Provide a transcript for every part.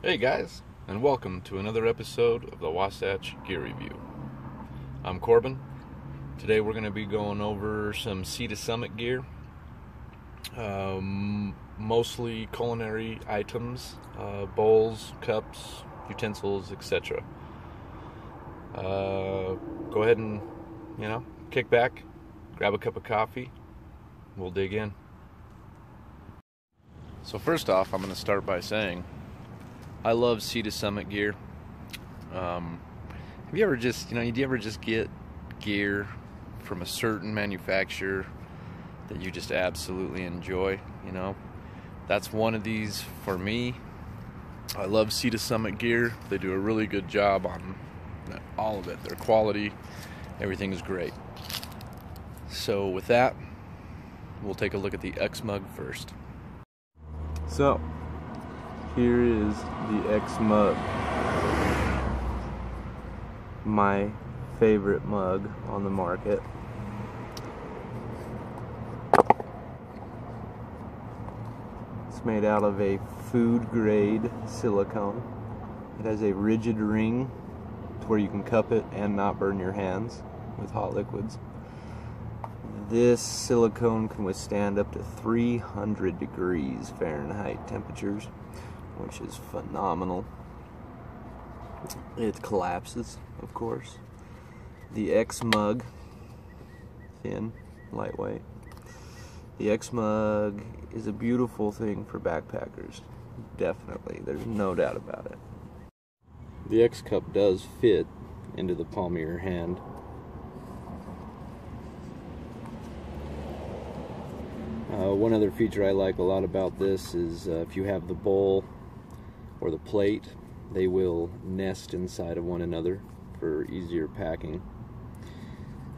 Hey guys, and welcome to another episode of the Wasatch Gear Review. I'm Corbin. Today we're going to be going over some Sea to Summit gear, mostly culinary items, bowls, cups, utensils, etc. Go ahead and, kick back, grab a cup of coffee, we'll dig in. So first off, I'm going to start by saying I love Sea to Summit gear. Have you ever just, do you ever just get gear from a certain manufacturer that you just absolutely enjoy? That's one of these for me. I love Sea to Summit gear. They do a really good job on all of it. Their quality, everything is great. So with that, we'll take a look at the Xmug first. So here is the Xmug, my favorite mug on the market. It's made out of a food grade silicone. It has a rigid ring to where you can cup it and not burn your hands with hot liquids. This silicone can withstand up to 300 degrees Fahrenheit temperatures, which is phenomenal. It collapses, of course. The Xmug, thin, lightweight. The Xmug is a beautiful thing for backpackers. Definitely, there's no doubt about it. The X cup does fit into the palm of your hand. One other feature I like a lot about this is if you have the bowl or the plate, they will nest inside of one another for easier packing.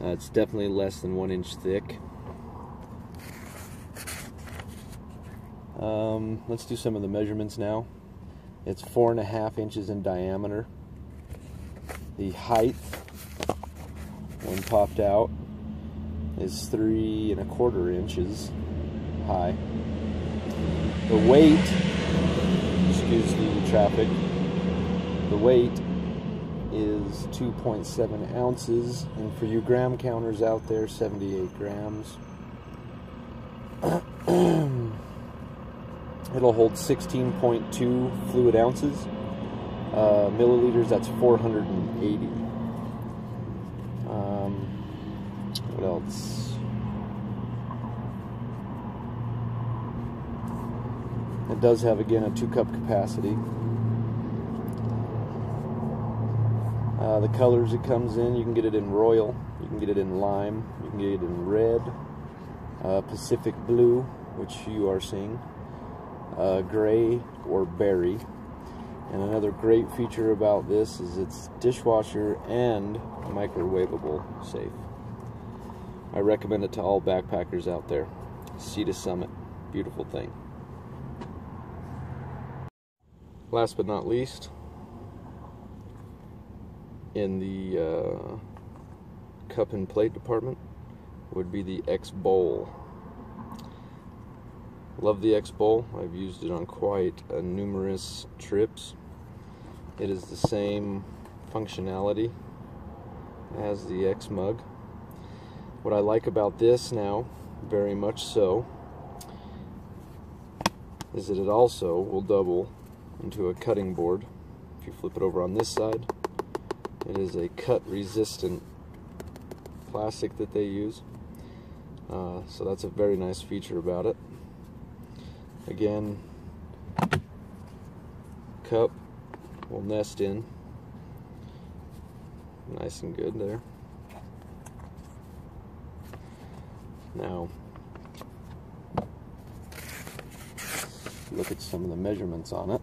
It's definitely less than 1 inch thick. Let's do some of the measurements now. It's 4.5 inches in diameter. The height, when popped out, is 3¼ inches high. The weight, excuse the traffic, the weight is 2.7 ounces, and for you gram counters out there, 78 grams. It'll hold 16.2 fluid ounces. Milliliters, that's 480. What else? It does have, again, a 2-cup capacity. The colors it comes in, you can get it in royal, you can get it in lime, you can get it in red, Pacific blue, which you are seeing, gray, or berry. And another great feature about this is it's dishwasher and microwavable safe. I recommend it to all backpackers out there. Sea to Summit, beautiful thing. Last but not least, in the cup and plate department would be the Xbowl. Love the Xbowl. I've used it on quite numerous trips. It is the same functionality as the Xmug. What I like about this now, very much so, is that it also will double into a cutting board. If you flip it over on this side, it is a cut resistant plastic that they use, so that's a very nice feature about it. Again, cup will nest in nice and good there. Now look at some of the measurements on it.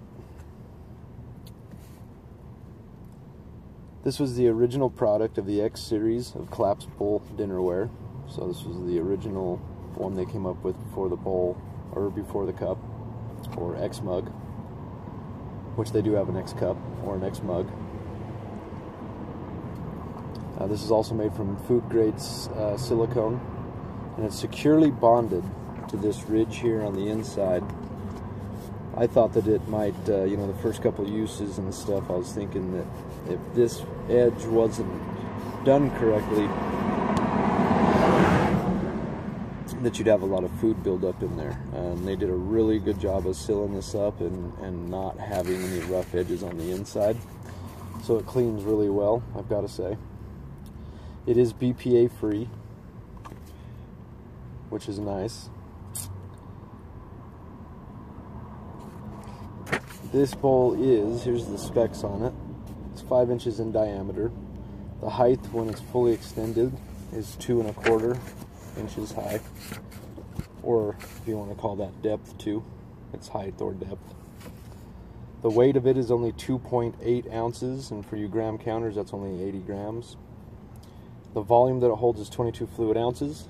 This was the original product of the X series of collapsible dinnerware. So this was the original one they came up with before the bowl, or before the cup, or Xmug, which they do have an X cup or an Xmug. This is also made from food grade silicone, and it's securely bonded to this ridge here on the inside I thought that it might, you know, the first couple of uses and stuff, I was thinking that if this edge wasn't done correctly, that you'd have a lot of food build up in there. And they did a really good job of sealing this up and not having any rough edges on the inside. So it cleans really well, I've got to say. It is BPA free, which is nice. This bowl is, here's the specs on it, it's 5 inches in diameter. The height when it's fully extended is 2 1/4 inches high, or if you want to call that depth too, it's height or depth. The weight of it is only 2.8 ounces, and for you gram counters, that's only 80 grams. The volume that it holds is 22 fluid ounces,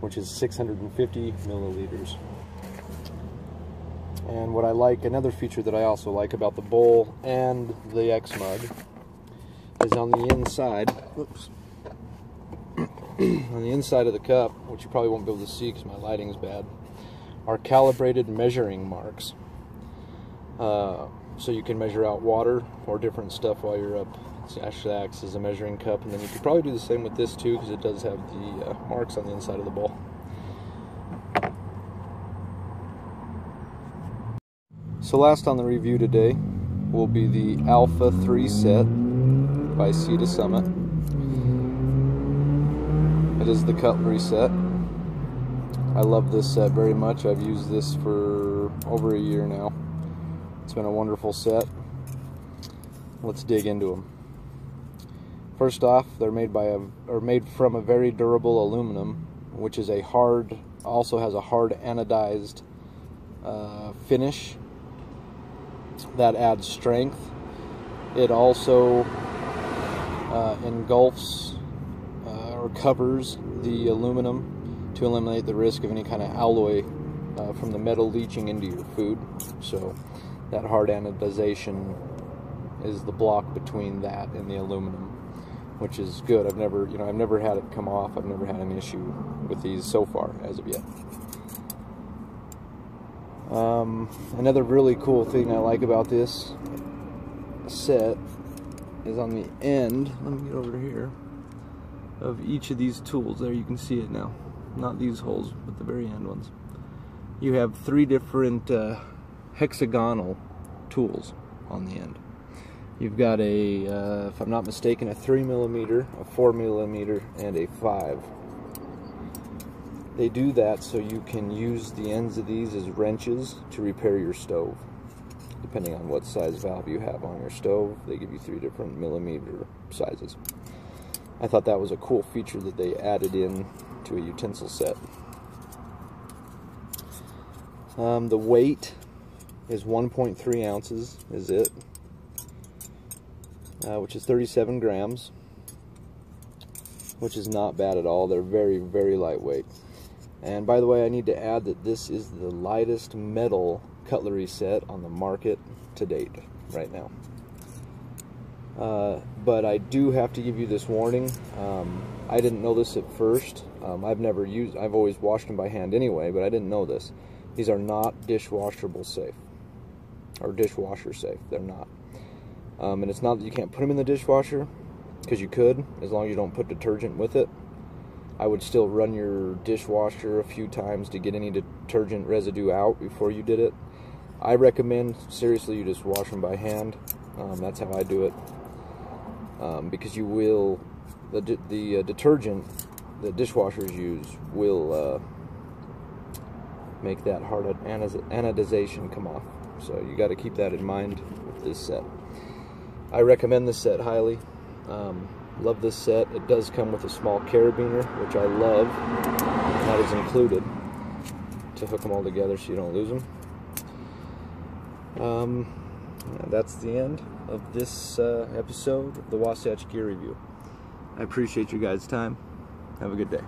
which is 650 milliliters. And what I like, another feature that I also like about the bowl and the Xmug is on the inside, whoops, on the inside of the cup, which you probably won't be able to see because my lighting's bad, are calibrated measuring marks. So you can measure out water or different stuff while you're up. It actually acts as a measuring cup, and then you could probably do the same with this too, because it does have the marks on the inside of the bowl. So last on the review today will be the Alpha 3 set by Sea to Summit. It is the Cutlery set. I love this set very much. I've used this for over a year now. It's been a wonderful set. Let's dig into them. First off, they're made from a very durable aluminum, which is also has a hard anodized finish that adds strength. It also engulfs or covers the aluminum to eliminate the risk of any kind of alloy from the metal leaching into your food. So that hard anodization is the block between that and the aluminum, which is good. I've never had it come off. I've never had an issue with these so far as of yet. Another really cool thing I like about this set is on the end, let me get over here, of each of these tools. There, you can see it now. Not these holes, but the very end ones. You have 3 different hexagonal tools on the end. You've got a, if I'm not mistaken, a 3mm, a 4mm, and a 5. They do that so you can use the ends of these as wrenches to repair your stove. Depending on what size valve you have on your stove, they give you 3 different millimeter sizes. I thought that was a cool feature that they added in to a utensil set. The weight is 1.3 ounces, is it? Which is 37 grams, which is not bad at all. They're very, very lightweight. And by the way, I need to add that this is the lightest metal cutlery set on the market to date right now. But I do have to give you this warning. I didn't know this at first. I've always washed them by hand anyway, but I didn't know this. These are not dishwashable safe, or dishwasher safe. They're not. And it's not that you can't put them in the dishwasher, because you could, as long as you don't put detergent with it. I would still run your dishwasher a few times to get any detergent residue out before you did it. I recommend, seriously, you just wash them by hand. That's how I do it. Because you will, the detergent that dishwashers use will make that hard anodization come off. So you got to keep that in mind with this set. I recommend this set highly. Love this set. It does come with a small carabiner, which I love. That is included to hook them all together so you don't lose them. That's the end of this episode of the Wasatch Gear Review. I appreciate you guys' time. Have a good day.